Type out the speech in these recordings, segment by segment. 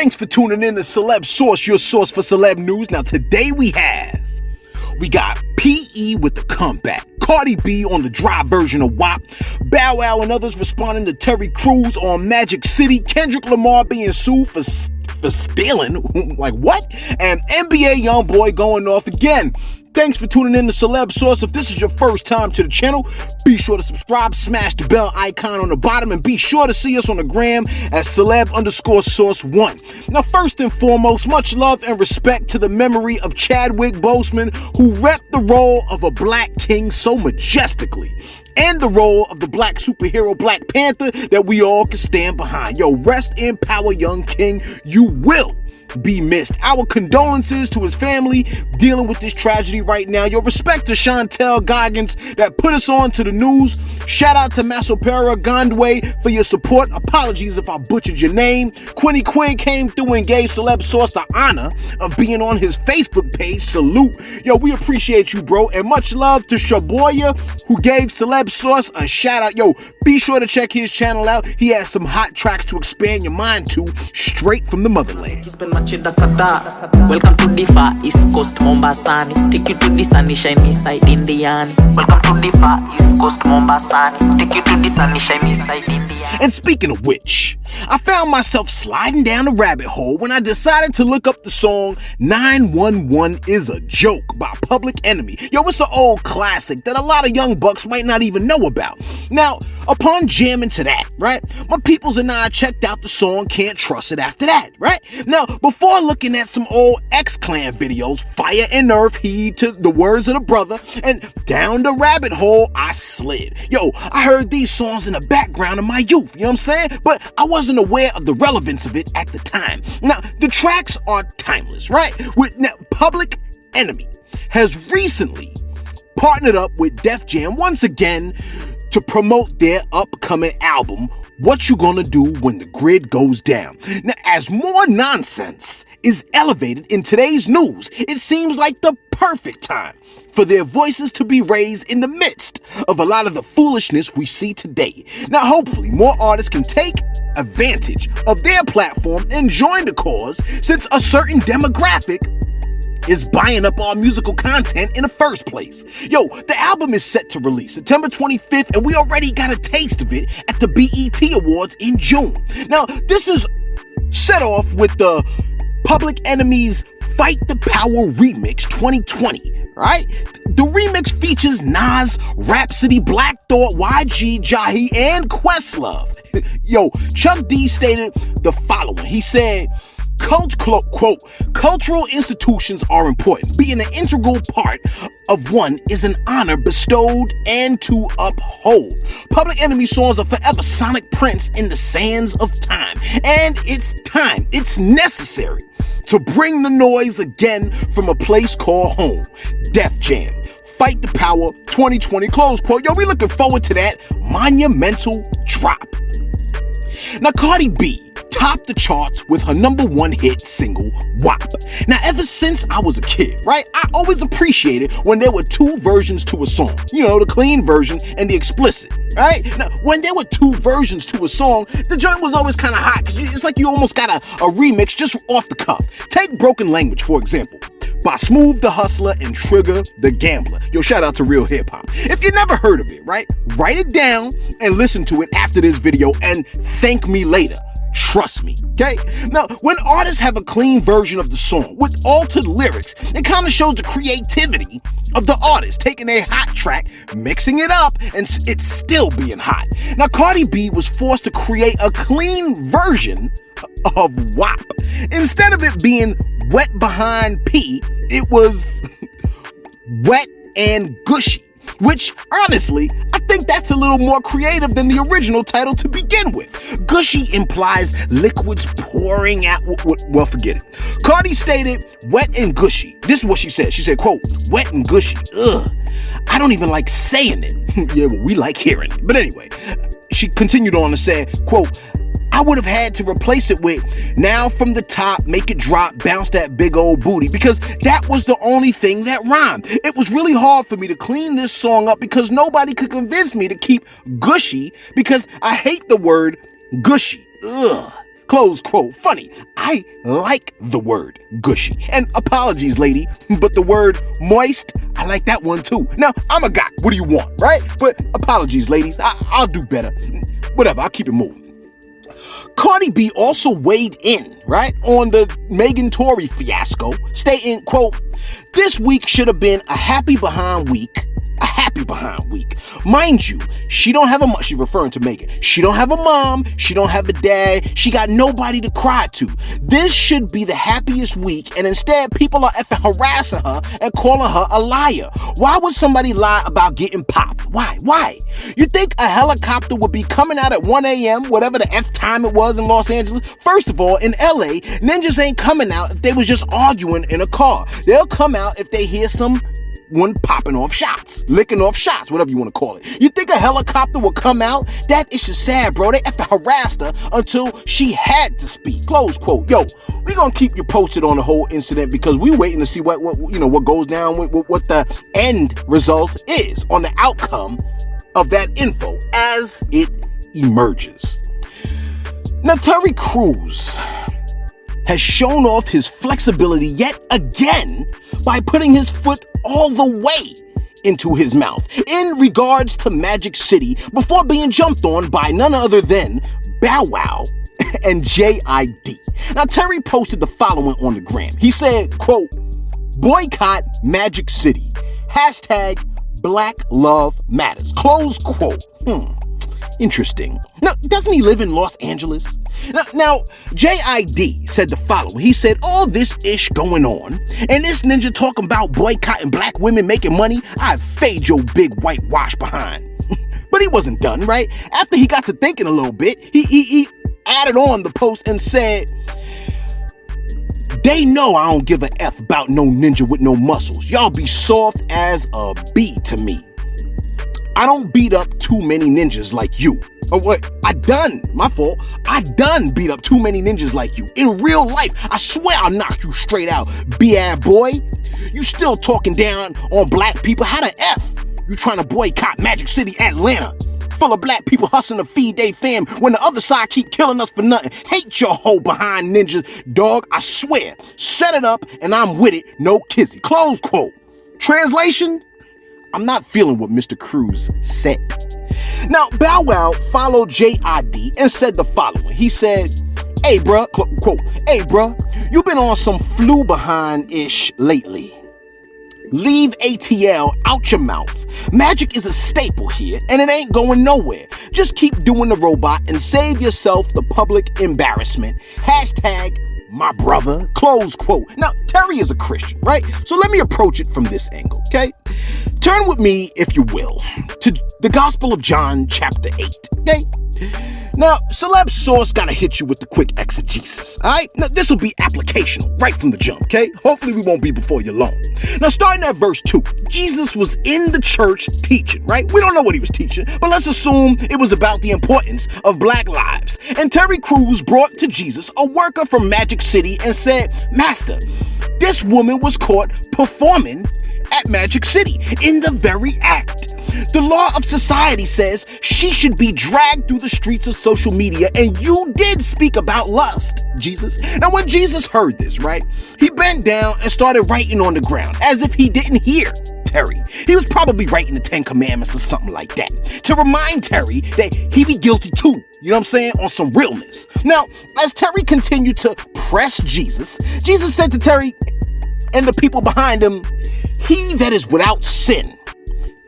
Thanks for tuning in to Celeb Source, your source for celeb news. Now today we got P.E. with the comeback, Cardi B on the dry version of WAP, Bow Wow and others responding to Terry Crews on Magic City, Kendrick Lamar being sued for stealing, like what? And NBA Youngboy going off again. Thanks for tuning in to Celeb Source. If this is your first time to the channel, be sure to subscribe, smash the bell icon on the bottom, and be sure to see us on the gram at celeb_source1. Now, first and foremost, much love and respect to the memory of Chadwick Boseman, who repped the role of a black king so majestically, and the role of the black superhero Black Panther that we all can stand behind. Yo, rest in power, young king. You will be missed. Our condolences to his family dealing with this tragedy right now. Your respect to Chantel Goggins that put us on to the news. Shout out to Masopera Gondwe for your support. Apologies if I butchered your name. Quinny Quinn came through and gave Celeb Source the honor of being on his Facebook page. Salute. Yo, we appreciate you, bro. And much love to Shaboya, who gave Celeb Source a shout out. Yo, be sure to check his channel out. He has some hot tracks to expand your mind to, straight from the motherland. Welcome to the Far East Coast Mombasani. Take you to the sunny shiny side Indiani. Welcome to the Far East Coast Mombasani. Take you to the sunny shiny side Indiani. And speaking of which, I found myself sliding down a rabbit hole when I decided to look up the song 911 Is a Joke by Public Enemy. Yo, it's an old classic that a lot of young bucks might not even know about. Now, upon jamming to that, right, my peoples and I checked out the song Can't Trust It after that, right? Now, before looking at some old X-Clan videos, Fire and Earth, heed to the words of the brother, and down the rabbit hole I slid. Yo, I heard these songs in the background of my youth, you know what I'm saying? But I wasn't aware of the relevance of it at the time. Now, the tracks are timeless, right? Public Enemy has recently partnered up with Def Jam once again to promote their upcoming album, What You Gonna Do When the Grid Goes Down. Now, as more nonsense is elevated in today's news, it seems like the perfect time for their voices to be raised in the midst of a lot of the foolishness we see today. Now, hopefully, more artists can take advantage of their platform and join the cause, since a certain demographic is buying up our musical content in the first place. Yo, the album is set to release September 25th, and we already got a taste of it at the BET Awards in June. Now, this is set off with the Public Enemy's Fight the Power Remix 2020, right? The remix features Nas, Rhapsody, Black Thought, YG, Jahi, and Questlove. Yo, Chuck D stated the following. He said, quote, cultural institutions are important. Being an integral part of one is an honor bestowed and to uphold. Public Enemy songs are forever sonic prints in the sands of time. And it's necessary to bring the noise again from a place called home. Def Jam, Fight the Power 2020, close quote. Yo, we looking forward to that monumental drop. Now, Cardi B topped the charts with her #1 hit single, WAP. Now, ever since I was a kid, right, I always appreciated when there were two versions to a song. You know, the clean version and the explicit, right? Now, when there were two versions to a song, the joint was always kind of hot, because it's like you almost got a remix just off the cuff. Take Broken Language, for example, by Smooth the Hustler and Trigger the Gambler. Yo, shout out to Real Hip Hop. If you never heard of it, right, write it down and listen to it after this video and thank me later. Trust me, okay? Now, when artists have a clean version of the song with altered lyrics, it kind of shows the creativity of the artist, taking a hot track, mixing it up, and it's still being hot. Now, Cardi B was forced to create a clean version of WAP. Instead of it being Wet Behind P, it was Wet and Gushy, which, honestly, I think that's a little more creative than the original title to begin with. Gushy implies liquids pouring out. Well, forget it. Cardi stated, wet and gushy. This is what she said. She said, quote, wet and gushy. Ugh. I don't even like saying it. Yeah, well, we like hearing it. But anyway, she continued on to say, quote, I would have had to replace it with now from the top, make it drop, bounce that big old booty, because that was the only thing that rhymed. It was really hard for me to clean this song up because nobody could convince me to keep gushy because I hate the word gushy. Ugh. Close quote. Funny, I like the word gushy. And apologies, lady, but the word moist, I like that one too. Now, I'm a guy. What do you want, right? But apologies, ladies. I'll do better. Whatever, I'll keep it moving. Cardi B also weighed in, right, on the Megan Tory fiasco, stating, quote, "This week should have been a happy behind week. A happy behind week. Mind you, she don't have a mom." She's referring to Megan. She don't have a mom. She don't have a dad. She got nobody to cry to. This should be the happiest week, and instead people are effing harassing her and calling her a liar. Why would somebody lie about getting popped? Why? You think a helicopter would be coming out at 1 a.m., whatever the F time it was in Los Angeles? First of all, in LA, ninjas ain't coming out if they was just arguing in a car. They'll come out if they hear someone popping off shots, licking off shots, whatever you want to call it. You think a helicopter will come out? That is just sad, bro. They effing harassed her until she had to speak. Close quote. Yo, we gonna keep you posted on the whole incident because we waiting to see what goes down, what the end result is on the outcome of that info as it emerges. Now, Terry Crews has shown off his flexibility yet again by putting his foot all the way into his mouth in regards to Magic City before being jumped on by none other than Bow Wow and JID. Now, Terry posted the following on the gram. He said, quote, "Boycott Magic City. Hashtag Black Love Matters." Close quote. Interesting. Now, doesn't he live in Los Angeles? Now, JID said the following. He said, "All this ish going on, and this ninja talking about boycotting black women making money, I'd fade your big white wash behind." But he wasn't done, right? After he got to thinking a little bit, he added on the post and said, "They know I don't give a F about no ninja with no muscles. Y'all be soft as a bee to me. I don't beat up too many ninjas like you." Oh, what? I done beat up too many ninjas like you. In real life, I swear I'll knock you straight out, B-ad boy. You still talking down on black people? How the F? You trying to boycott Magic City, Atlanta, full of black people hustling to feed they fam when the other side keep killing us for nothing. Hate your hoe behind ninjas, dog. I swear. Set it up and I'm with it. No kizzy. Close quote. Translation? I'm not feeling what Mr. Crews said. Now, Bow Wow followed JID and said the following. He said, "Hey, bruh," quote, "Hey, bruh, you been on some flew behind-ish lately. Leave ATL out your mouth. Magic is a staple here, and it ain't going nowhere. Just keep doing the robot and save yourself the public embarrassment. Hashtag my brother," close quote. Now, Terry is a Christian, right? So let me approach it from this angle, okay? Turn with me, if you will, to the Gospel of John, chapter 8, okay? Now, Celeb Sauce gotta hit you with the quick exegesis, alright? Now, this will be applicational right from the jump, okay? Hopefully we won't be before you long. Now, starting at verse 2, Jesus was in the church teaching, right? We don't know what he was teaching, but let's assume it was about the importance of black lives. And Terry Crews brought to Jesus a worker from Magic City and said, "Master, this woman was caught performing at Magic City in the very act. The law of society says she should be dragged through the streets of social media, and you did speak about lust, Jesus." Now, when Jesus heard this, right, he bent down and started writing on the ground as if he didn't hear Terry. He was probably writing the 10 Commandments or something like that to remind Terry that he be guilty too, you know what I'm saying, on some realness. Now, as Terry continued to press Jesus, Jesus said to Terry and the people behind him, "He that is without sin,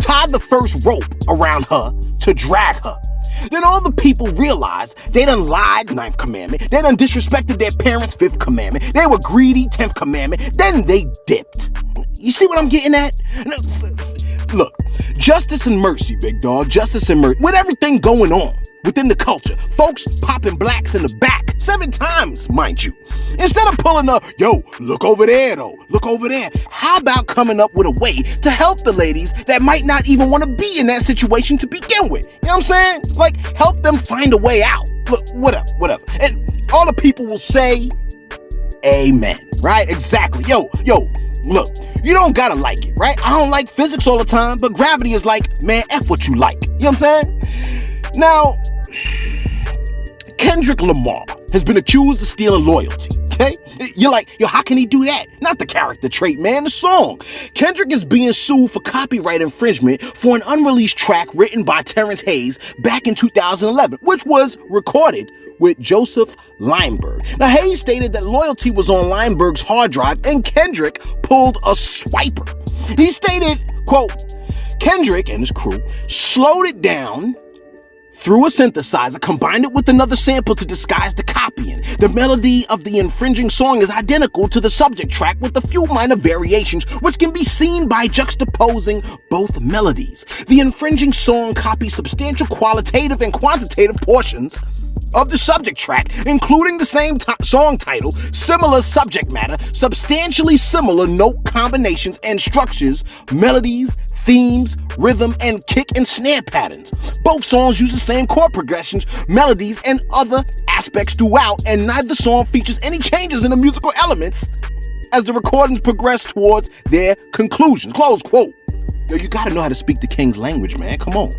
tie the first rope around her to drag her." Then all the people realized they done lied, 9th commandment. They done disrespected their parents, 5th commandment. They were greedy, 10th commandment. Then they dipped. You see what I'm getting at? Look, justice and mercy, big dog. Justice and mercy. With everything going on within the culture, folks popping blacks in the back 7 times, mind you. Instead of pulling up, "Yo, look over there though, look over there." How about coming up with a way to help the ladies that might not even want to be in that situation to begin with? You know what I'm saying? Like, help them find a way out. Look, whatever. And all the people will say, amen, right? Exactly. Yo, look, you don't gotta like it, right? I don't like physics all the time, but gravity is like, man, F what you like. You know what I'm saying? Now, Kendrick Lamar has been accused of stealing loyalty. Okay? You're like, yo, how can he do that? Not the character trait, man, the song. Kendrick is being sued for copyright infringement for an unreleased track written by Terrence Hayes back in 2011, which was recorded with Joseph Lineberg. Now, Hayes stated that loyalty was on Lineberg's hard drive and Kendrick pulled a swiper. He stated, quote, Kendrick and his crew slowed it down through a synthesizer, combined it with another sample to disguise the copying. The melody of the infringing song is identical to the subject track with a few minor variations, which can be seen by juxtaposing both melodies. The infringing song copies substantial qualitative and quantitative portions of the subject track, including the same song title, similar subject matter, substantially similar note combinations and structures, melodies, themes, rhythm, and kick and snare patterns. Both songs use the same chord progressions, melodies, and other aspects throughout, and neither song features any changes in the musical elements as the recordings progress towards their conclusion. Close quote. Yo, you gotta know how to speak the King's language, man. Come on.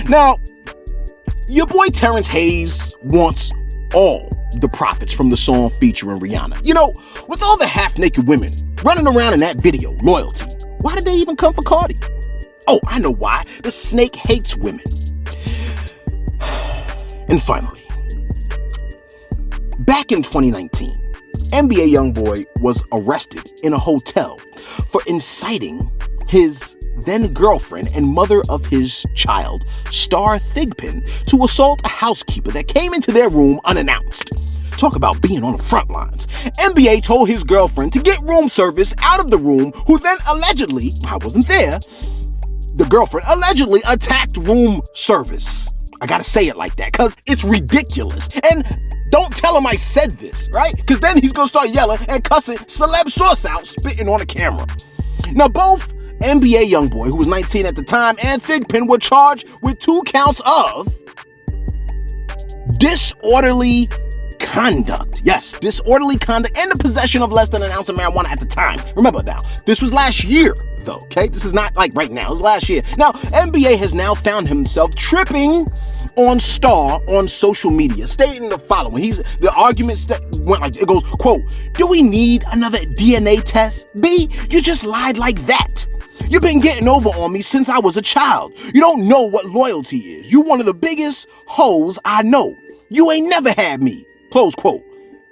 Now, your boy Terrence Hayes wants all the profits from the song featuring Rihanna. You know, with all the half-naked women running around in that video, Loyalty, why did they even come for Cardi? Oh, I know why. The snake hates women. And finally, back in 2019, NBA Youngboy was arrested in a hotel for inciting his then-girlfriend and mother of his child, Star Thigpen, to assault a housekeeper that came into their room unannounced. Talk about being on the front lines. NBA told his girlfriend to get room service out of the room, who then allegedly, I wasn't there, the girlfriend allegedly attacked room service. I gotta say it like that, because it's ridiculous. And don't tell him I said this, right? Because then he's gonna start yelling and cussing celeb source out, spitting on the camera. Now, both NBA Youngboy, who was 19 at the time, and Thigpen were charged with 2 counts of disorderly conduct. Yes, disorderly conduct and the possession of less than an ounce of marijuana at the time. Remember now, this was last year, though, okay? This is not like right now, it was last year. Now, NBA has now found himself tripping on Star on social media, stating the following. The arguments that went like, it goes, quote, do we need another DNA test? B, you just lied like that. You've been getting over on me since I was a child. You don't know what loyalty is. You one of the biggest hoes I know. You ain't never had me. Close quote.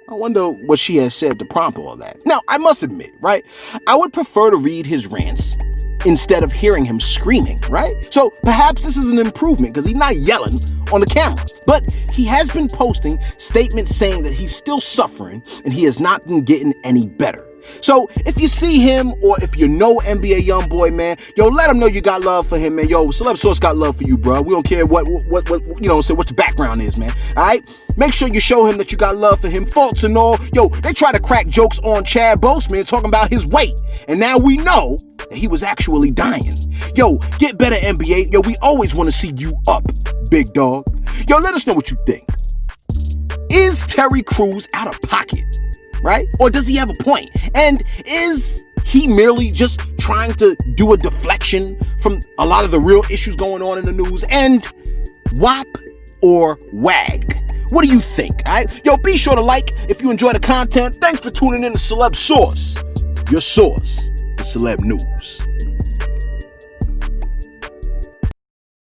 I wonder what she has said to prompt all that. Now, I must admit, right? I would prefer to read his rants instead of hearing him screaming, right? So perhaps this is an improvement because he's not yelling on the camera. But he has been posting statements saying that he's still suffering and he has not been getting any better. So if you see him or if you know NBA Youngboy, man, yo, let him know you got love for him, man. Yo, Celeb Source got love for you, bro. We don't care what you know, what the background is, man. All right? Make sure you show him that you got love for him, faults and all. Yo, they try to crack jokes on Chad Boseman talking about his weight. And now we know that he was actually dying. Yo, get better, NBA. Yo, we always want to see you up, big dog. Yo, let us know what you think. Is Terry Crews out of pocket? Right? Or does he have a point? And is he merely just trying to do a deflection from a lot of the real issues going on in the news? And WAP or WAG? What do you think? All right? Yo, be sure to like if you enjoy the content. Thanks for tuning in to Celeb Source, your source for celeb news.